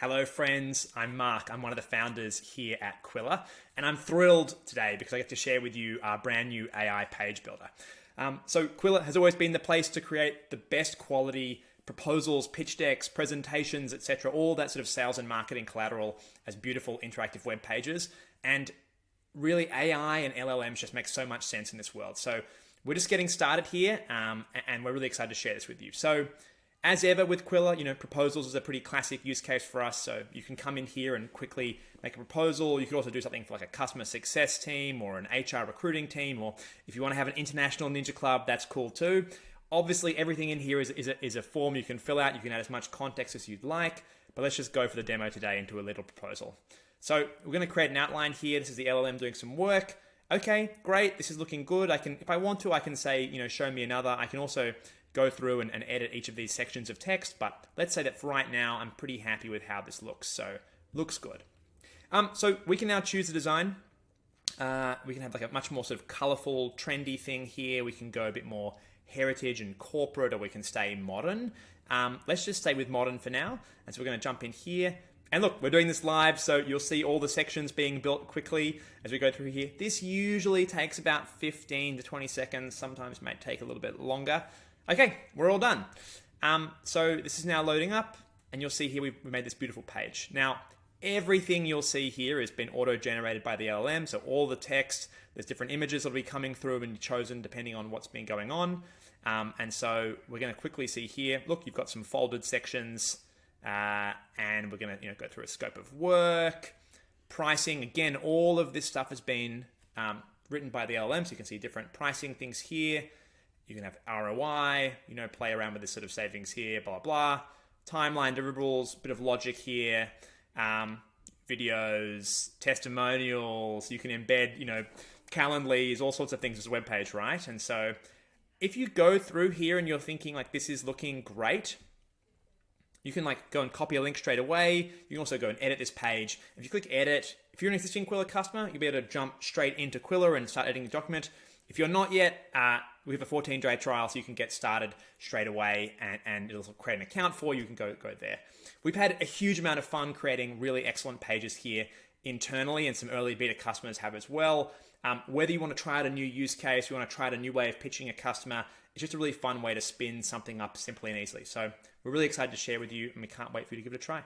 Hello friends, I'm Mark. I'm one of the founders here at Qwilr, and I'm thrilled today because I get to share with you our brand new AI page builder. So Qwilr has always been the place to create the best quality proposals, pitch decks, presentations, etc., all that sort of sales and marketing collateral as beautiful interactive web pages. And really AI and LLMs just make so much sense in this world. So we're just getting started here, and we're really excited to share this with you. So as ever with Qwilr, proposals is a pretty classic use case for us. So you can come in here and quickly make a proposal. You could also do something for like a customer success team or an HR recruiting team, or if you want to have an international ninja club, that's cool too. Obviously, everything in here is a form you can fill out. You can add as much context as you'd like, but let's just go for the demo today into a little proposal. So we're going to create an outline here. This is the LLM doing some work. Okay, great. This is looking good. If I want to, I can say, show me another. I can also go through and edit each of these sections of text, but let's say that for right now, I'm pretty happy with how this looks. So looks good. So we can now choose the design. We can have like a much more sort of colorful, trendy thing here. We can go a bit more heritage and corporate, or we can stay modern. Let's just stay with modern for now. And so we're going to jump in here. And look, we're doing this live, so you'll see all the sections being built quickly as we go through here. This usually takes about 15 to 20 seconds. Sometimes it might take a little bit longer. Okay, we're all done. So this is now loading up, and you'll see here we made this beautiful page. Now, everything you'll see here has been auto-generated by the LLM, so all the text, there's different images that'll be coming through and chosen depending on what's been going on. And so we're going to quickly see here, look, you've got some folded sections, and we're going to go through a scope of work, pricing. Again, all of this stuff has been written by the LLM, so you can see different pricing things here. You can have ROI, play around with this sort of savings here, blah, blah. Timeline deliverables, bit of logic here, videos, testimonials. You can embed, Calendly's, all sorts of things as a web page, right? And so if you go through here and you're thinking like this is looking great, you can go and copy a link straight away. You can also go and edit this page. If you click edit, if you're an existing Qwilr customer, you'll be able to jump straight into Qwilr and start editing the document. If you're not yet, we have a 14-day trial, so you can get started straight away, and it'll create an account for you. You can go there. We've had a huge amount of fun creating really excellent pages here internally, and some early beta customers have as well. Whether you want to try out a new use case, you want to try out a new way of pitching a customer, it's just a really fun way to spin something up simply and easily. So we're really excited to share with you, and we can't wait for you to give it a try.